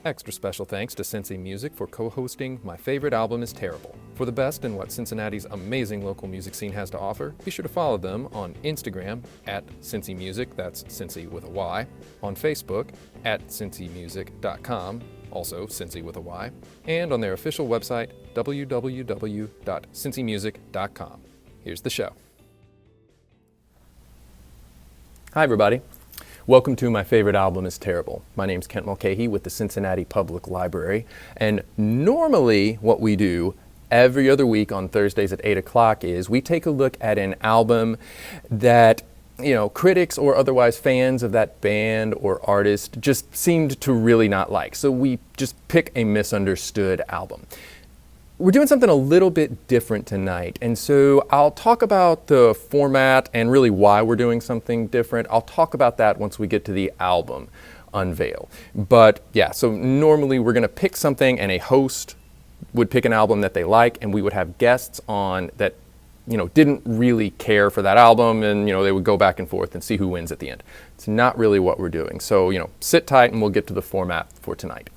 Extra special thanks to Cincy Music for co-hosting My Favorite Album is Terrible. For the best in what Cincinnati's amazing local music scene has to offer, be sure to follow them on Instagram at Cincy Music, that's Cincy with a Y, on Facebook at cincymusic.com, also Cincy with a Y, and on their official website, www.cincymusic.com. Here's the show. Hi everybody. Welcome to My Favorite Album is Terrible. My name's Kent Mulcahy with the Cincinnati Public Library, and normally what we do every other week on Thursdays at 8 o'clock is we take a look at an album that, critics or otherwise fans of that band or artist just seemed to really not like. So we just pick a misunderstood album. We're doing something a little bit different tonight, and so I'll talk about the format and really why we're doing something different. I'll talk about that once we get to the album unveil. But yeah, so normally we're going to pick something and a host would pick an album that they like, and we would have guests on that didn't really care for that album, and they would go back and forth and see who wins at the end. It's not really what we're doing. So sit tight and we'll get to the format for tonight.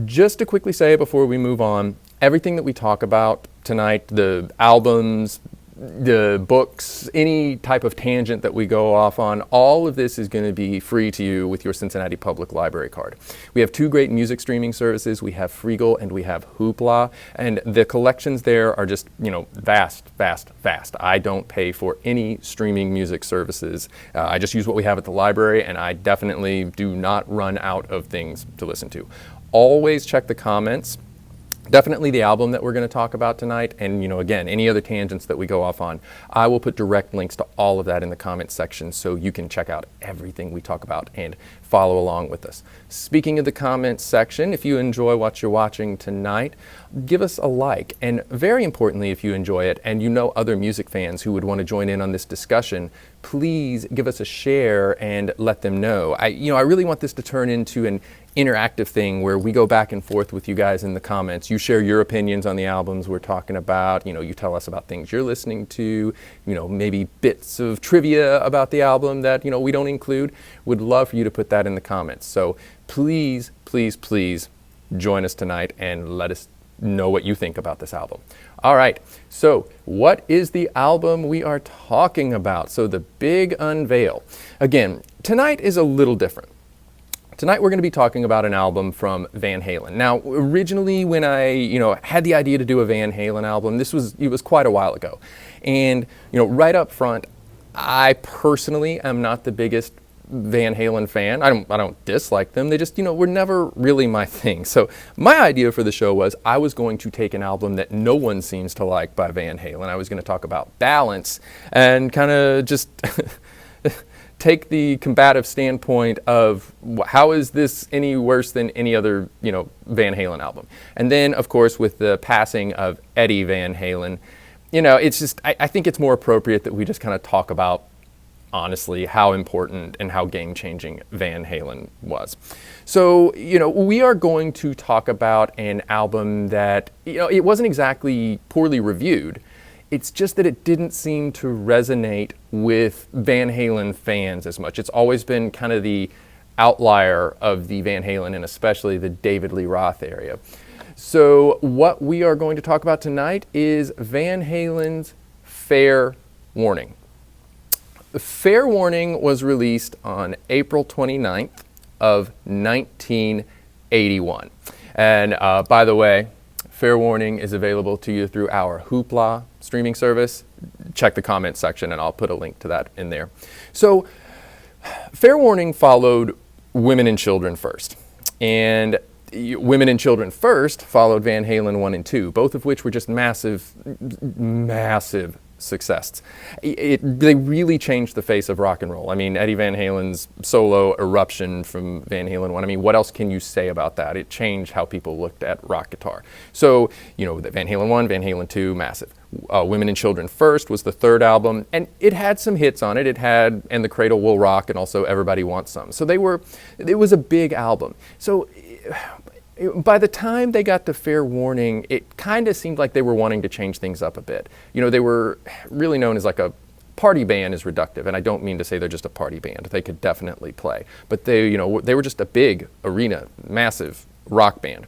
Just to quickly say before we move on, everything that we talk about tonight, the albums, the books, any type of tangent that we go off on, all of this is going to be free to you with your Cincinnati Public Library card. We have two great music streaming services. We have Freegal and we have Hoopla, and the collections there are just, vast. I don't pay for any streaming music services. I just use what we have at the library, and I definitely do not run out of things to listen to. Always check the comments. Definitely the album that we're going to talk about tonight, and again, any other tangents that we go off on, I will put direct links to all of that in the comments section so you can check out everything we talk about and follow along with us. Speaking of the comments section, if you enjoy what you're watching tonight, give us a like, and very importantly, if you enjoy it and other music fans who would want to join in on this discussion, please give us a share and let them know. I really want this to turn into an interactive thing where we go back and forth with you guys in the comments. You share your opinions on the albums we're talking about. You tell us about things you're listening to, maybe bits of trivia about the album that, we don't include. Would love for you to put that in the comments. So please join us tonight and let us know what you think about this album. All right, so what is the album we are talking about? So the big unveil. Again, tonight is a little different. Tonight we're going to be talking about an album from Van Halen. Now, originally when I, had the idea to do a Van Halen album, it was quite a while ago. And, right up front, I personally am not the biggest Van Halen fan. I don't dislike them. They just, were never really my thing. So my idea for the show was I was going to take an album that no one seems to like by Van Halen. I was going to talk about Balance and kind of just take the combative standpoint of how is this any worse than any other, Van Halen album. And then, of course, with the passing of Eddie Van Halen, it's just, I think it's more appropriate that we just kind of talk about honestly how important and how game-changing Van Halen was. So, we are going to talk about an album that, it wasn't exactly poorly reviewed. It's just that it didn't seem to resonate with Van Halen fans as much. It's always been kind of the outlier of the Van Halen and especially the David Lee Roth area. So what we are going to talk about tonight is Van Halen's Fair Warning. Fair Warning was released on April 29th of 1981. And by the way, Fair Warning is available to you through our Hoopla streaming service. Check the comments section and I'll put a link to that in there. So Fair Warning followed Women and Children First. And Women and Children First followed Van Halen 1 and 2, both of which were just massive success. They really changed the face of rock and roll. I mean, Eddie Van Halen's solo eruption from Van Halen 1, I mean, what else can you say about that? It changed how people looked at rock guitar. So, the Van Halen 1, Van Halen 2, massive. Women and Children First was the third album, and it had some hits on it. It had And the Cradle Will Rock and also Everybody Wants Some. So it was a big album. So by the time they got to Fair Warning, it kind of seemed like they were wanting to change things up a bit. They were really known as like a party band is reductive, and I don't mean to say they're just a party band. They could definitely play. But they were just a big arena, massive rock band.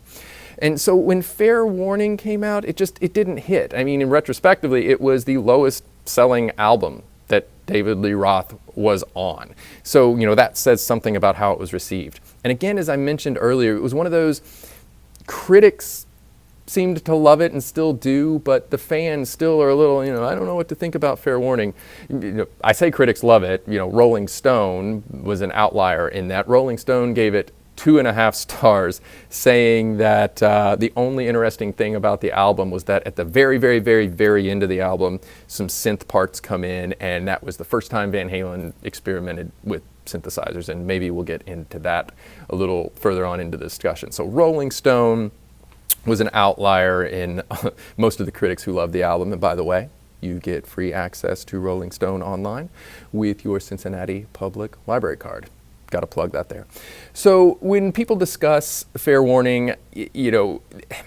And so when Fair Warning came out, it didn't hit. I mean, in retrospectively, it was the lowest selling album that David Lee Roth was on. So, that says something about how it was received. And again, as I mentioned earlier, it was one of those critics seemed to love it and still do, but the fans still are a little, I don't know what to think about Fair Warning. I say critics love it. Rolling Stone was an outlier in that. Rolling Stone gave it 2.5 stars, saying that the only interesting thing about the album was that at the very, very, very, very end of the album, some synth parts come in, and that was the first time Van Halen experimented with synthesizers, and maybe we'll get into that a little further on into the discussion. So Rolling Stone was an outlier in most of the critics who loved the album, and by the way, you get free access to Rolling Stone online with your Cincinnati Public Library card. Got to plug that there. So when people discuss Fair Warning,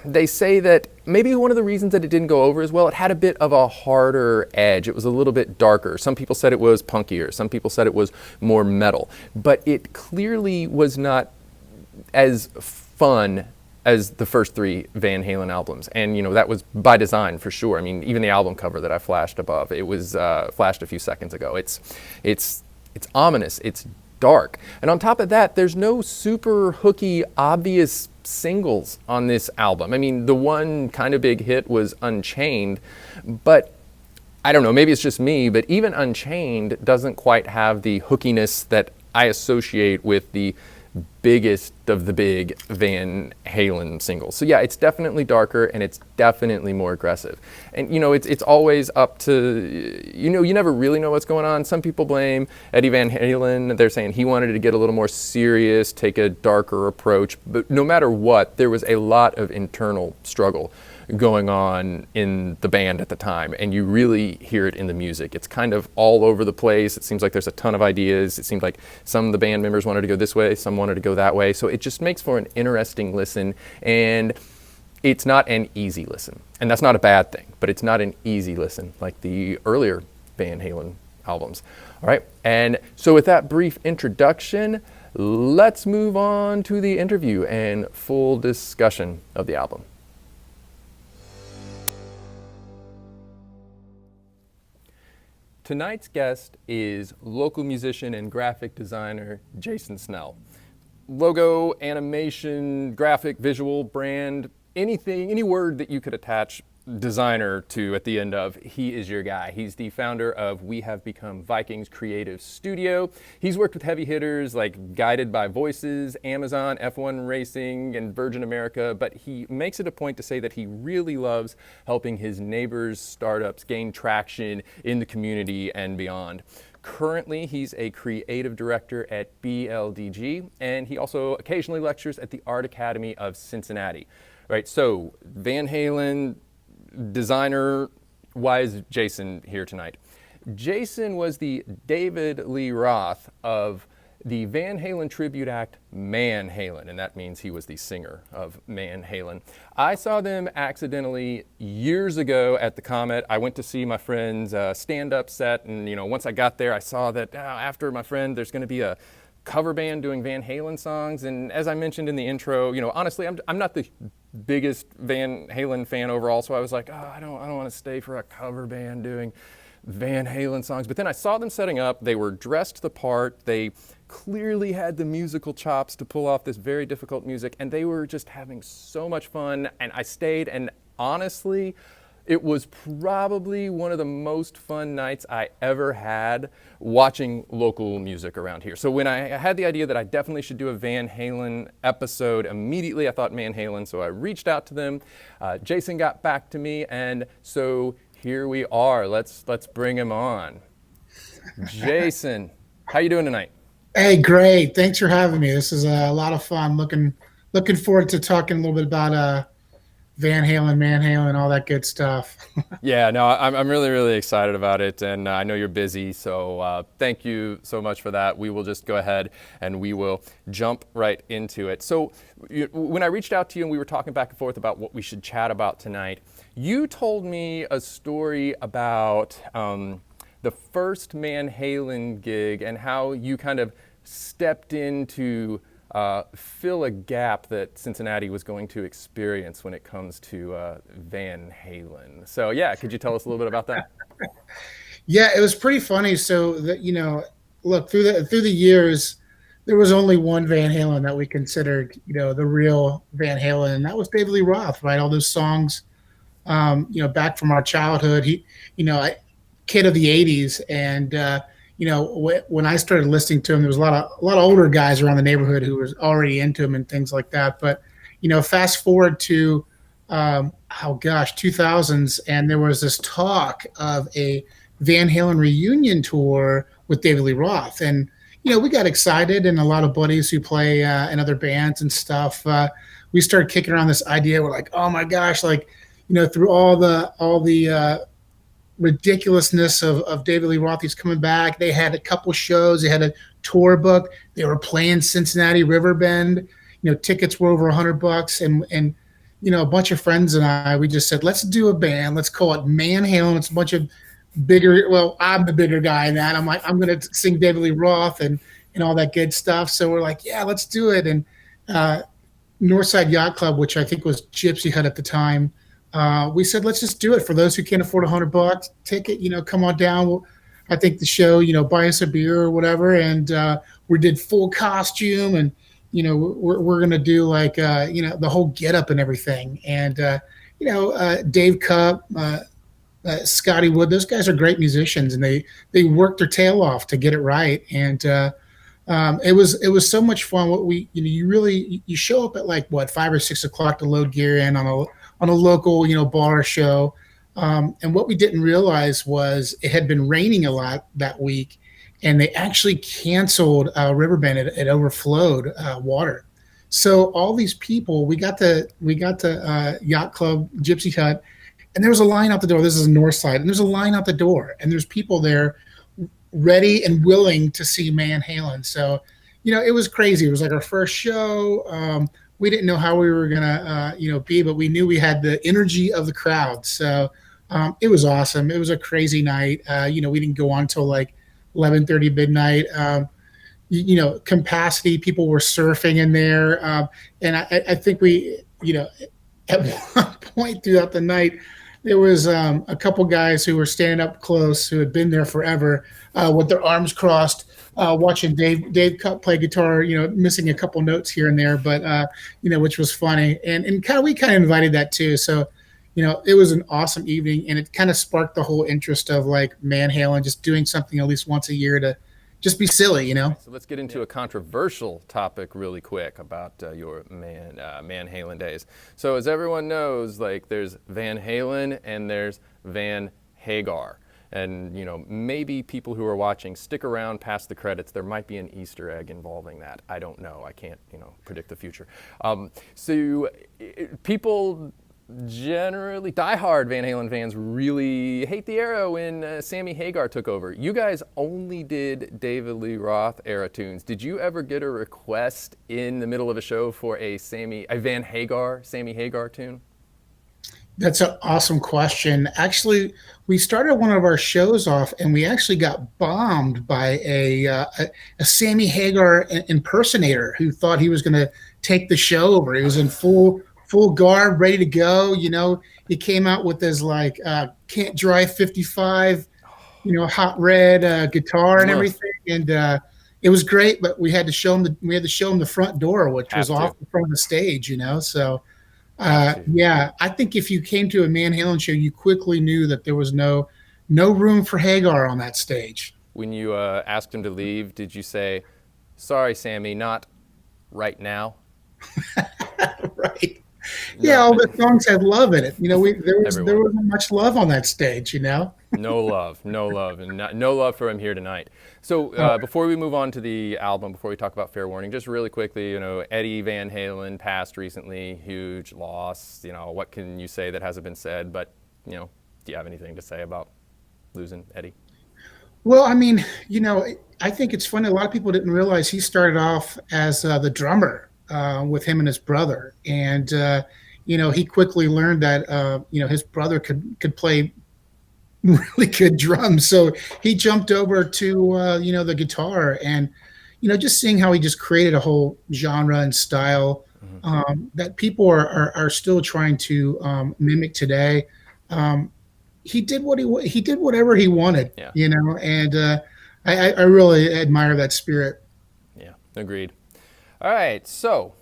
they say that maybe one of the reasons that it didn't go over as well, it had a bit of a harder edge. It was a little bit darker. Some people said it was punkier. Some people said it was more metal. But it clearly was not as fun as the first 3 Van Halen albums. And, that was by design for sure. I mean, even the album cover that I flashed above, it was flashed a few seconds ago. It's ominous. It's dark. And on top of that, there's no super hooky, obvious singles on this album. I mean, the one kind of big hit was Unchained, but I don't know, maybe it's just me, but even Unchained doesn't quite have the hookiness that I associate with the biggest of the big Van Halen singles. So yeah, it's definitely darker and it's definitely more aggressive. And it's always up to, you never really know what's going on. Some people blame Eddie Van Halen. They're saying he wanted to get a little more serious, take a darker approach. But no matter what, there was a lot of internal struggle going on in the band at the time, and you really hear it in the music. It's kind of all over the place. It seems like there's a ton of ideas. It seems like some of the band members wanted to go this way, some wanted to go that way. So it just makes for an interesting listen, and it's not an easy listen. And that's not a bad thing, but it's not an easy listen like the earlier Van Halen albums. All right, and so with that brief introduction, let's move on to the interview and full discussion of the album. Tonight's guest is local musician and graphic designer Jason Snell. Logo, animation, graphic, visual, brand, anything, any word that you could attach designer to at the end of, he is your guy. He's the founder of We Have Become Vikings Creative Studio. He's worked with heavy hitters like Guided by Voices, Amazon, F1 Racing, and Virgin America, but he makes it a point to say that he really loves helping his neighbors' startups gain traction in the community and beyond. Currently, he's a creative director at BLDG, and he also occasionally lectures at the Art Academy of Cincinnati. Right, so Van Halen, designer, why is Jason here tonight? Jason was the David Lee Roth of the Van Halen tribute act Man Halen, and that means he was the singer of Man Halen. I saw them accidentally years ago at the Comet. I went to see my friend's stand-up set, and once I got there, I saw that after my friend, there's going to be a cover band doing Van Halen songs. And as I mentioned in the intro, honestly, I'm not the biggest Van Halen fan overall, so I was like, I don't want to stay for a cover band doing Van Halen songs. But then I saw them setting up. They were dressed the part. They clearly had the musical chops to pull off this very difficult music, and they were just having so much fun. And I stayed, and honestly, it was probably one of the most fun nights I ever had watching local music around here. So when I had the idea that I definitely should do a Van Halen episode, immediately I thought Man Halen, so I reached out to them. Jason got back to me, and so here we are. Let's bring him on. Jason, how you doing tonight? Hey, great. Thanks for having me. This is a lot of fun. Looking forward to talking a little bit about Van Halen, Man Halen, all that good stuff. Yeah, no, I'm really, really excited about it, and I know you're busy, so thank you so much for that. We will just go ahead and we will jump right into it. So when I reached out to you and we were talking back and forth about what we should chat about tonight, you told me a story about the first Man Halen gig and how you kind of stepped into fill a gap that Cincinnati was going to experience when it comes to Van Halen. So yeah, could you tell us a little bit about that? Yeah, it was pretty funny. So that look through the years, there was only one Van Halen that we considered, the real Van Halen, and that was David Lee Roth, right? All those songs, back from our childhood. Kid of the '80s, and when I started listening to him, there was a lot of older guys around the neighborhood who was already into him and things like that. But fast forward to 2000s, and there was this talk of a Van Halen reunion tour with David Lee Roth, and we got excited, and a lot of buddies who play in other bands and stuff. We started kicking around this idea. We're like, oh my gosh, like through all the ridiculousness of David Lee Roth, he's coming back. They had a couple shows. They had a tour book. They were playing Cincinnati Riverbend. Tickets were over $100, and a bunch of friends and we just said, let's do a band. Let's call it Man Halen. It's a bunch of bigger. Well, I'm the bigger guy in that. I'm like, I'm going to sing David Lee Roth and all that good stuff. So we're like, yeah, let's do it. And Northside Yacht Club, which I think was Gypsy Hut at the time, we said, let's just do it. For those who can't afford $100 ticket, come on down. I think the show, buy us a beer or whatever. And we did full costume, and, we're going to do like, the whole get up and everything. And, Dave Cupp, Scotty Wood, those guys are great musicians, and they worked their tail off to get it right. And it was so much fun. What you show up at like 5 or 6 o'clock to load gear in on a local bar show, and what we didn't realize was it had been raining a lot that week, and they actually canceled Riverbend. It overflowed water. So all these people, we got to Yacht Club Gypsy Hut, and there was a line out the door. This is North Side, and there's a line out the door, and there's people there ready and willing to see Man Halen. So, it was crazy. It was like our first show. We didn't know how we were gonna, be, but we knew we had the energy of the crowd. So it was awesome. It was a crazy night. We didn't go on until like 11:30 midnight. Capacity. People were surfing in there, and I think we, at one point throughout the night, there was a couple guys who were standing up close who had been there forever, with their arms crossed, watching Dave Cupp play guitar, missing a couple notes here and there, but which was funny. And we kind of invited that too. So, it was an awesome evening, and it kind of sparked the whole interest of like Man Halen, just doing something at least once a year to just be silly. So let's get into a controversial topic really quick about your Man Halen days. So as everyone knows, like there's Van Halen and there's Van Hagar. And, maybe people who are watching stick around past the credits. There might be an Easter egg involving that. I don't know. I can't, predict the future. People generally, diehard Van Halen fans really hate the era when Sammy Hagar took over. You guys only did David Lee Roth era tunes. Did you ever get a request in the middle of a show for a Sammy Hagar tune? That's an awesome question. Actually, we started one of our shows off, and we actually got bombed by a Sammy Hagar impersonator who thought he was going to take the show over. He was in full garb, ready to go. He came out with his like Can't Drive 55, hot red guitar and everything, and it was great. But we had to show him the front door, which was off the front of the stage. So. Yeah, I think if you came to a Man Halen show, you quickly knew that there was no room for Hagar on that stage. When you asked him to leave, did you say, "Sorry, Sammy, not right now"? Right. No. Yeah, all the songs had love in it. There wasn't much love on that stage. No love, and no love for him here tonight. So before we move on to the album, before we talk about Fair Warning, just really quickly, Eddie Van Halen passed recently, huge loss. What can you say that hasn't been said? But do you have anything to say about losing Eddie? Well, I mean, I think it's funny. A lot of people didn't realize he started off as the drummer with him and his brother, and he quickly learned that his brother could play really good drums, so he jumped over to the guitar. And just seeing how he just created a whole genre and style that people are still trying to mimic today. Um, he did he did whatever he wanted, Yeah. and I really admire that spirit. Yeah. Agreed. All right. So,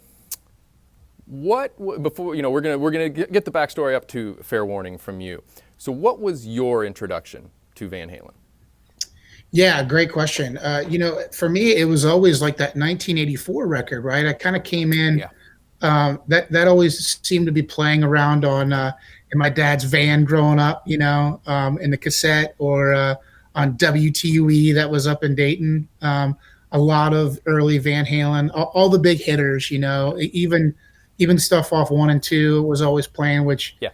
before we're gonna get the backstory up to fair warning from you. So, what was your introduction to Van Halen? Yeah, great question. For me, it was always like that 1984 record, right? I kind of came in. Yeah. That always seemed to be playing around on in my dad's van growing up, in the cassette or on WTUE that was up in Dayton. A lot of early Van Halen, all the big hitters, even stuff off 1 and 2 was always playing, which Yeah.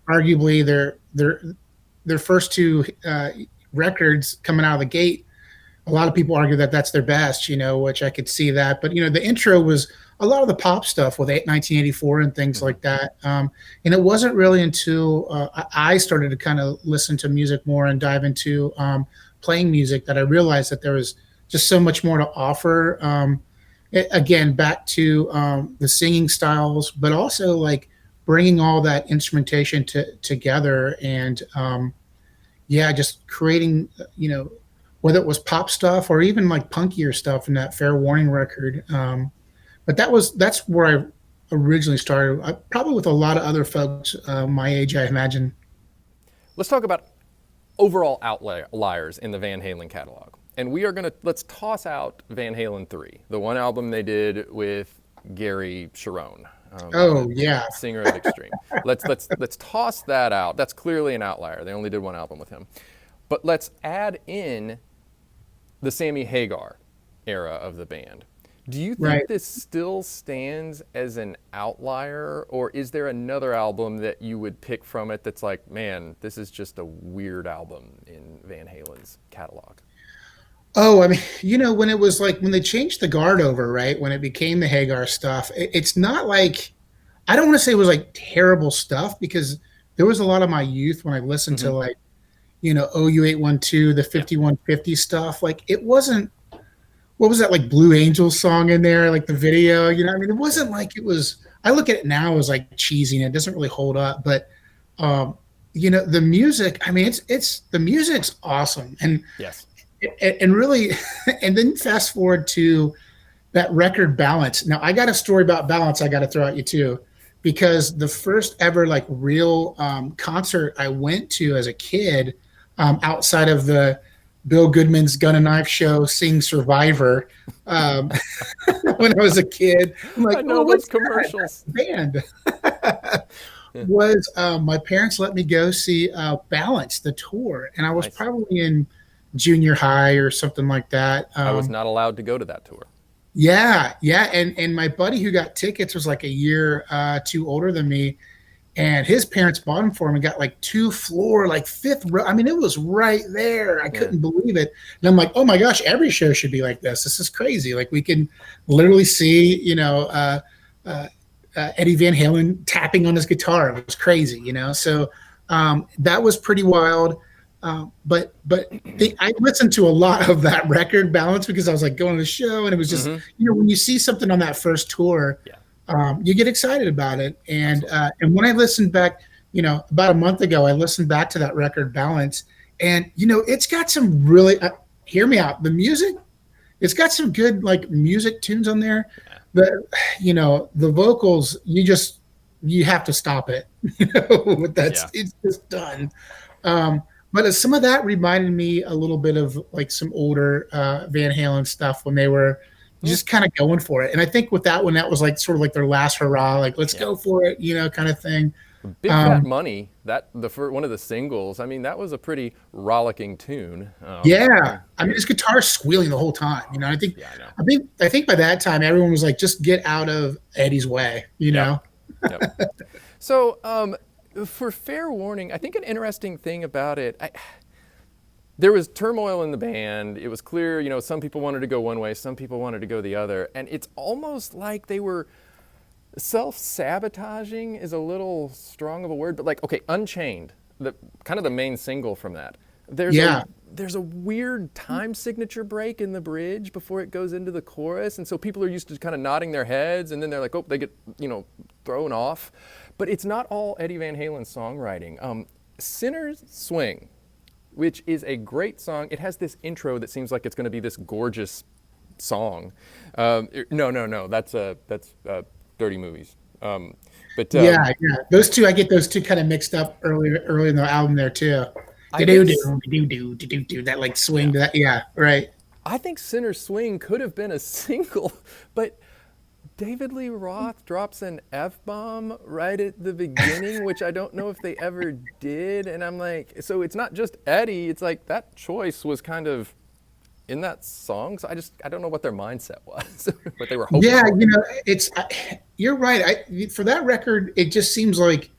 Arguably their first two records coming out of the gate, a lot of people argue that that's their best, which I could see that. But, the intro was a lot of the pop stuff with 1984 and things like that. And it wasn't really until I started to kind of listen to music more and dive into playing music that I realized that there was just so much more to offer. Again, back to the singing styles, but also like bringing all that instrumentation together and, just creating, whether it was pop stuff or even like punkier stuff in that Fair Warning record. But that's where I originally started, probably with a lot of other folks my age, I imagine. Let's talk about overall outliers in the Van Halen catalog. And let's toss out Van Halen 3, the one album they did with Gary Cherone. Singer of Extreme. Let's toss that out. That's clearly an outlier. They only did one album with him. But let's add in the Sammy Hagar era of the band. Do you think this still stands as an outlier, or is there another album that you would pick from it that's like, man, this is just a weird album in Van Halen's catalog? Oh, I mean, when it was like when they changed the guard over, right? When it became the Hagar stuff, it's not like I don't want to say it was like terrible stuff because there was a lot of my youth when I listened to like, OU812, the 5150 stuff. Like it wasn't, what was that like Blue Angels song in there? Like the video, it wasn't like it was, I look at it now as like cheesy and it doesn't really hold up, but, the music, I mean, the music's awesome. And yes. And really, and then fast forward to that record Balance. Now, I got a story about Balance I got to throw at you too, because the first ever like real concert I went to as a kid, outside of the Bill Goodman's Gun and Knife show, Sing Survivor, when I was a kid, I'm like, I know those commercials. Band. Was my parents let me go see Balance, the tour, and I was probably in junior high or something like that. I was not allowed to go to that tour. Yeah. And my buddy who got tickets was like a year too older than me, and his parents bought them for him and got like 2 floor, like 5th row. I mean, it was right there. I couldn't believe it. And I'm like, oh my gosh, every show should be like this. This is crazy. Like we can literally see, Eddie Van Halen tapping on his guitar. It was crazy, So that was pretty wild. But I listened to a lot of that record Balance because I was like going to the show, and it was just when you see something on that first tour, you get excited about it. And when I listened back, about a month ago, I listened back to that record Balance, and it's got some really hear me out. The music, it's got some good like music tunes on there. The vocals, you have to stop it. It's just done. But some of that reminded me a little bit of like some older Van Halen stuff when they were just kind of going for it. And I think with that one, that was like sort of like their last hurrah, like let's go for it, kind of thing. Big Fat Money, one of the singles. I mean, that was a pretty rollicking tune. I mean, his guitar squealing the whole time. I think by that time everyone was like, just get out of Eddie's way. Yep. So. For fair warning, I think an interesting thing about it, there was turmoil in the band. It was clear, some people wanted to go one way, some people wanted to go the other. And it's almost like they were self-sabotaging is a little strong of a word, but like, okay, Unchained, kind of the main single from that. There's there's a weird time signature break in the bridge before it goes into the chorus, and so people are used to kind of nodding their heads, and then they're like, oh, they get thrown off. But it's not all Eddie Van Halen's songwriting. Sinner's Swing, which is a great song. It has this intro that seems like it's going to be this gorgeous song. No, that's Dirty Movies. Yeah. Those two, I get those two kind of mixed up early in the album there too. That like swing to that. Yeah, right. I think Sinner's Swing could have been a single, but David Lee Roth drops an F-bomb right at the beginning, which I don't know if they ever did. And I'm like, so it's not just Eddie, it's like that choice was kind of in that song. So I don't know what their mindset was, what they were hoping for. You're right. For that record, it just seems like,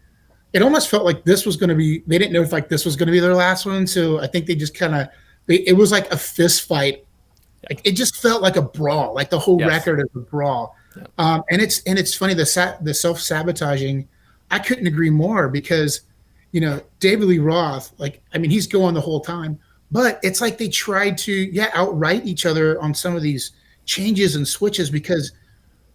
it almost felt like this was going to be, they didn't know if like this was going to be their last one. So I think they just kind of, it was like a fist fight. Yeah. Like it just felt like a brawl, like the whole record is a brawl. Yeah. And it's funny, the self-sabotaging, I couldn't agree more because, David Lee Roth, he's going the whole time, but it's like they tried to, outright each other on some of these changes and switches because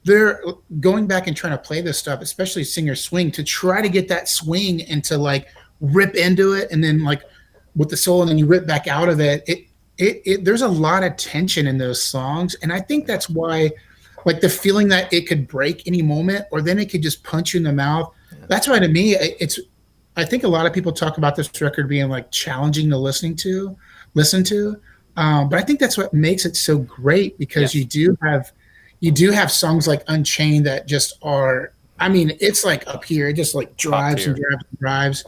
they're going back and trying to play this stuff, especially Sinner's Swing, to try to get that swing and to like rip into it. And then like with the solo and then you rip back out of it. There's a lot of tension in those songs. And I think that's why like the feeling that it could break any moment or then it could just punch you in the mouth. Yeah. That's why to me, I think a lot of people talk about this record being like challenging to listen to. But I think that's what makes it so great because you do have songs like Unchained that just are, it's like up here. It just like drives and drives and drives.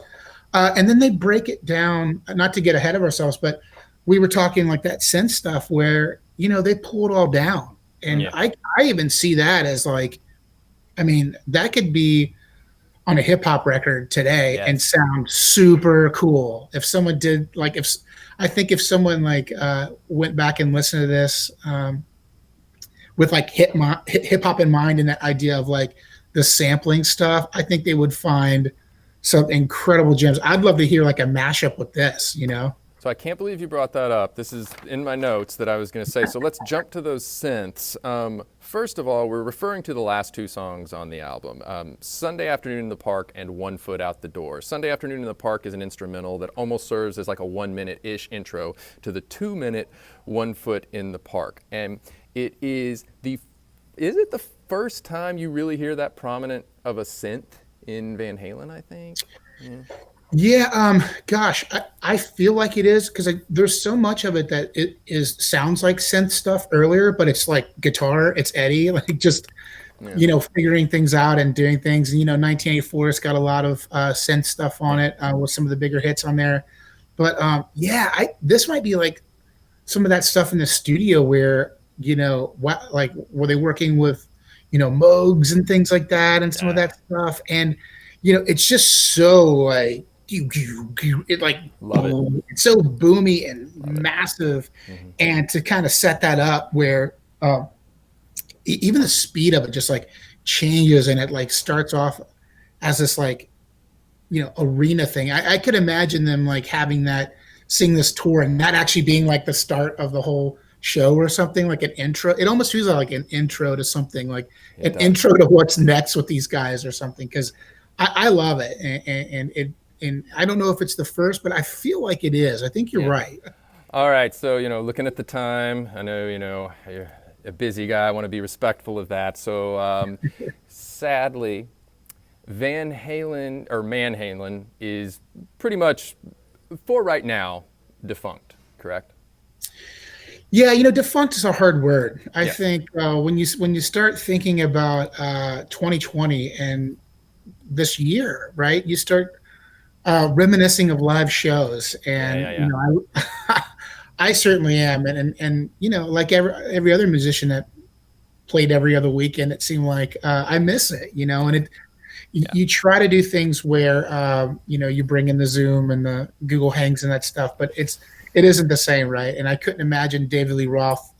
And then they break it down, not to get ahead of ourselves, but we were talking like that synth stuff where, they pull it all down. And I even see that as like, that could be on a hip hop record today and sound super cool. If someone did like, if someone like went back and listened to this, with like hip hop in mind and that idea of like the sampling stuff, I think they would find some incredible gems. I'd love to hear like a mashup with this, So I can't believe you brought that up. This is in my notes that I was going to say. So let's jump to those synths. First of all, we're referring to the last two songs on the album, Sunday Afternoon in the Park and One Foot Out the Door. Sunday Afternoon in the Park is an instrumental that almost serves as like a 1 minute-ish intro to the 2 minute One Foot in the Park. And is it the first time you really hear that prominent of a synth in Van Halen, I think? Gosh, I feel like it is because there's so much of it that sounds like synth stuff earlier, but it's like guitar, it's Eddie, like just, figuring things out and doing things. 1984 has got a lot of synth stuff on it with some of the bigger hits on there. But this might be like some of that stuff in the studio where, were they working with, Moogs and things like that and some of that stuff. And, it's just so like, it like, it's so boomy and massive. Mm-hmm. And to kind of set that up where even the speed of it just like changes and it like starts off as this like, arena thing. I could imagine them like having that, sing this tour and that actually being like the start of the whole show or something, like an intro. It almost feels like an intro to something, like an intro to what's next with these guys or something. Cause I love it. And I don't know if it's the first, but I feel like it is. I think you're right. All right. So, looking at the time, I know, you're a busy guy. I want to be respectful of that. So sadly, Man Halen is pretty much, for right now, defunct, correct? Yeah, defunct is a hard word. I think when you start thinking about 2020 and this year, right, you start reminiscing of live shows, and I certainly am, and like every other musician that played every other weekend, it seemed like I miss it, and you try to do things where you bring in the Zoom and the Google Hangs and that stuff, but it isn't the same, right? And I couldn't imagine David Lee Roth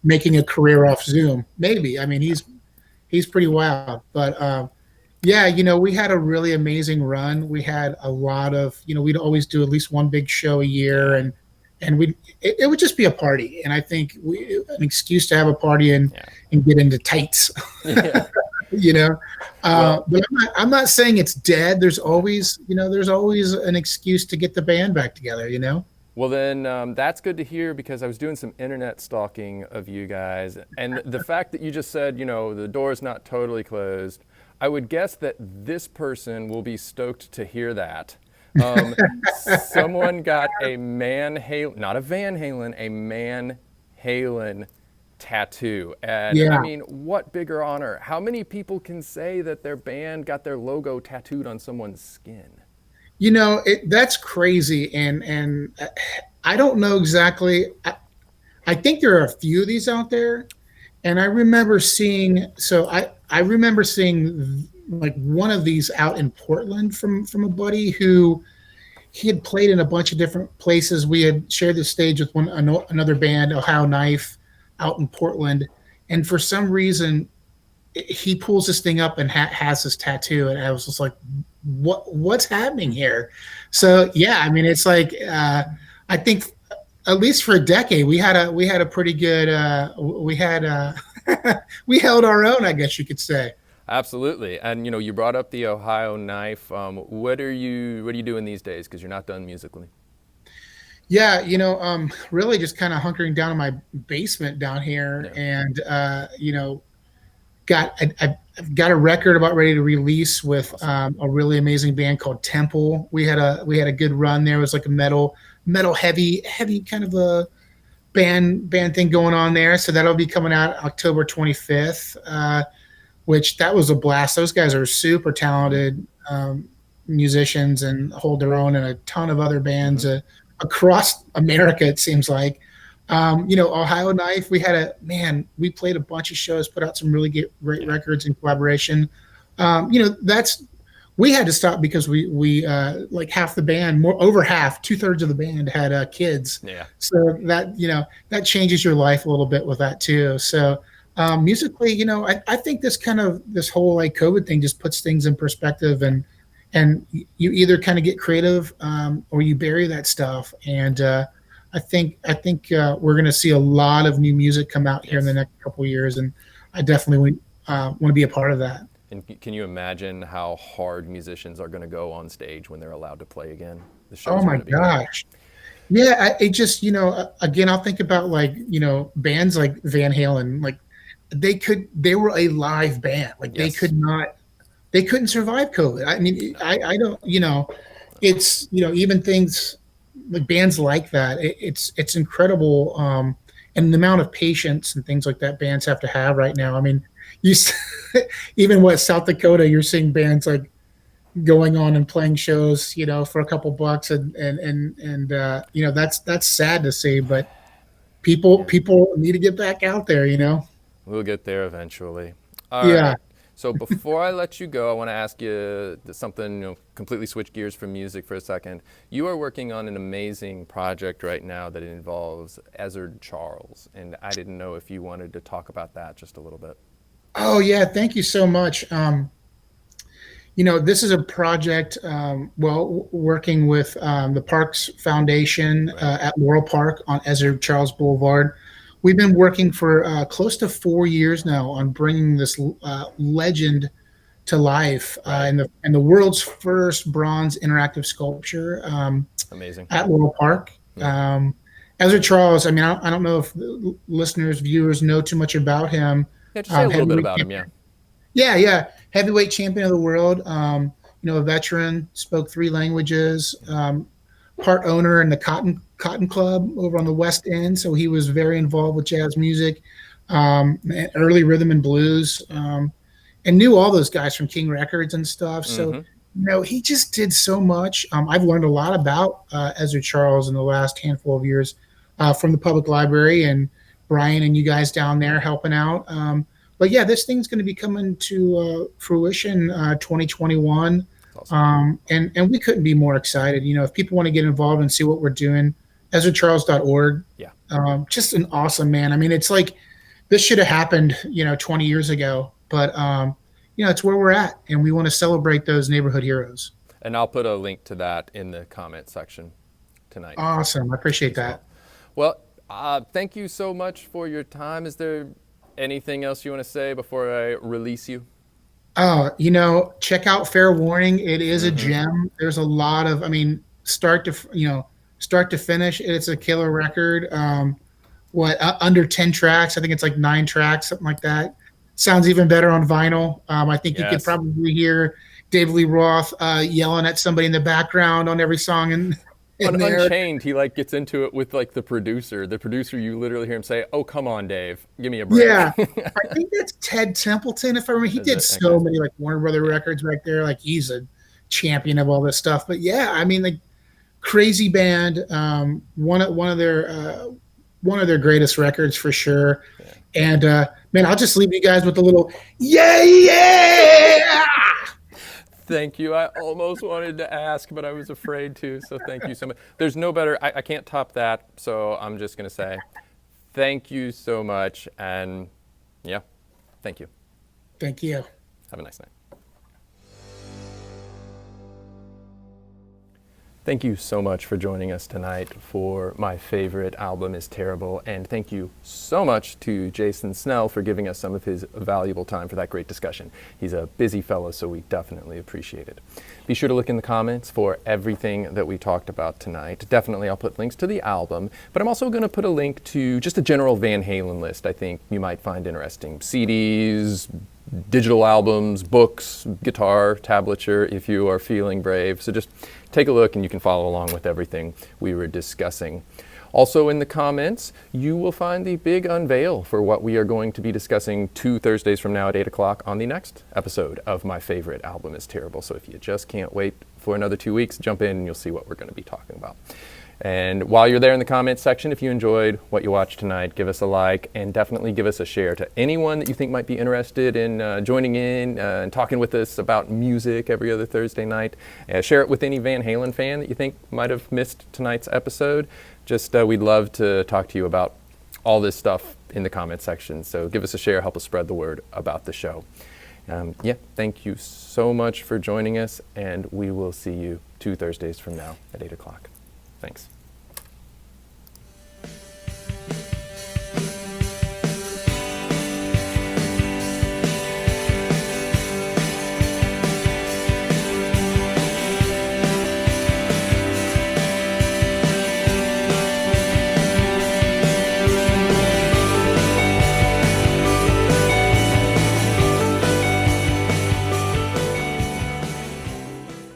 making a career off Zoom. Maybe, he's pretty wild, but we had a really amazing run. We had a lot of, we'd always do at least one big show a year, and and it would just be a party. And I think an excuse to have a party Yeah. and get into tights, Yeah. you know. Well, But I'm not saying it's dead. There's always an excuse to get the band back together, you know. Well, then that's good to hear because I was doing some internet stalking of you guys. And the fact that you just said, the door's not totally closed, I would guess that this person will be stoked to hear that. Someone got a Man Halen, not a Van Halen, a Man Halen tattoo. And I Yeah. mean, what bigger honor? How many people can say that their band got their logo tattooed on someone's skin? That's crazy, and I don't know exactly. I think there are a few of these out there, and I remember seeing. So I remember seeing like one of these out in Portland from a buddy who he had played in a bunch of different places. We had shared the stage with another band, Ohio Knife, out in Portland, and for some reason he pulls this thing up and has this tattoo, and I was just like, what's happening here? So yeah, I mean, it's like I think at least for a decade we had a pretty good we had we held our own, I guess you could say. Absolutely. And you brought up the Ohio Knife. What are you doing these days? Because you're not done musically. Yeah, really just kind of hunkering down in my basement down here, Yeah. and I've got a record about ready to release with Awesome. a really amazing band called Temple. We had a good run there. It was like a metal heavy kind of a band thing going on there. So that'll be coming out October 25th, which that was a blast. Those guys are super talented musicians and hold their own in a ton of other bands Mm-hmm. across America. It seems like. Ohio Knife, we played a bunch of shows, put out some really great Yeah. records in collaboration. That's we had to stop because we like half the band, more over half, 2/3 of the band had kids, Yeah. so that changes your life a little bit with that too. So musically, I think this whole like COVID thing just puts things in perspective, and you either kind of get creative or you bury that stuff. And I think we're going to see a lot of new music come out here in the Yes. next couple of years, and I definitely want to be a part of that. And can you imagine how hard musicians are going to go on stage when they're allowed to play again? The Oh shows are my going to be hard. gosh. Yeah, it just, again, I'll think about like, bands like Van Halen, like they were a live band. Like Yes. they couldn't survive COVID. I mean, I don't, it's, even things like bands like that, it's incredible. And the amount of patience and things like that bands have to have right now. I mean, you, even what South Dakota, you're seeing bands like going on and playing shows, for a couple bucks, and that's sad to see, but Yeah. people need to get back out there. We'll get there eventually. All Yeah. right. So before I let you go, I want to ask you something, completely switch gears from music for a second. You are working on an amazing project right now that involves Ezzard Charles, and I didn't know if you wanted to talk about that just a little bit. Oh yeah, thank you so much. This is a project, working with the Parks Foundation Right. at Laurel Park on Ezzard Charles Boulevard. We've been working for close to 4 years now on bringing this legend to life Right. in the world's first bronze interactive sculpture Amazing. at Laurel Park. Yeah. Ezzard Charles, I mean, I don't know if the listeners, viewers know too much about him. Yeah, just say a little bit Heavyweight about him. Yeah. champion. Yeah, yeah. Heavyweight champion of the world. A veteran, spoke three languages, part owner in the Cotton Club over on the West End. So he was very involved with jazz music, early rhythm and blues, and knew all those guys from King Records and stuff. So, Mm-hmm. he just did so much. I've learned a lot about Ezra Charles in the last handful of years from the public library and Brian and you guys down there helping out. But yeah, this thing's going to be coming to fruition 2021. That's awesome. And we couldn't be more excited. If people want to get involved and see what we're doing, EzzardCharles.org. Yeah. Just an awesome man. I mean, it's like this should have happened, 20 years ago, but it's where we're at, and we want to celebrate those neighborhood heroes. And I'll put a link to that in the comment section tonight. Awesome. I appreciate that. Well, thank you so much for your time. Is there anything else you want to say before I release you? Check out Fair Warning. It is a gem. There's a lot of, start to finish, it's a killer record. Under 10 tracks? I think it's like 9 tracks, something like that. Sounds even better on vinyl. I think you could probably hear David Lee Roth yelling at somebody in the background on every song in On there. Unchained, he like gets into it with like the producer. The producer, you literally hear him say, "Oh, come on, Dave, give me a break." Yeah, I think that's Ted Templeton. If I remember, he did so many like Warner Brother records right there. Like he's a champion of all this stuff. But yeah, I mean, like crazy band. One of their greatest records for sure. Yeah. And man, I'll just leave you guys with a little yeah. Thank you. I almost wanted to ask, but I was afraid to. So thank you so much. There's no better. I can't top that. So I'm just going to say thank you so much. And yeah, thank you. Thank you. Have a nice night. Thank you so much for joining us tonight for My Favorite Album is Terrible, and thank you so much to Jason Snell for giving us some of his valuable time for that great discussion. He's a busy fellow, so we definitely appreciate it. Be sure to look in the comments for everything that we talked about tonight. Definitely I'll put links to the album, but I'm also going to put a link to just a general Van Halen list I think you might find interesting. CDs, digital albums, books, guitar, tablature, if you are feeling brave. So just take a look and you can follow along with everything we were discussing. Also in the comments, you will find the big unveil for what we are going to be discussing 2 Thursdays from now at 8 o'clock on the next episode of My Favorite Album is Terrible. So if you just can't wait for another 2 weeks, jump in and you'll see what we're going to be talking about. And while you're there in the comments section, if you enjoyed what you watched tonight, give us a like and definitely give us a share to anyone that you think might be interested in joining in and talking with us about music every other Thursday night. Share it with any Van Halen fan that you think might have missed tonight's episode. Just we'd love to talk to you about all this stuff in the comments section. So give us a share, help us spread the word about the show. Thank you so much for joining us, and we will see you 2 Thursdays from now at 8 o'clock. Thanks.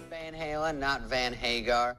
Van Halen, not Van Hagar.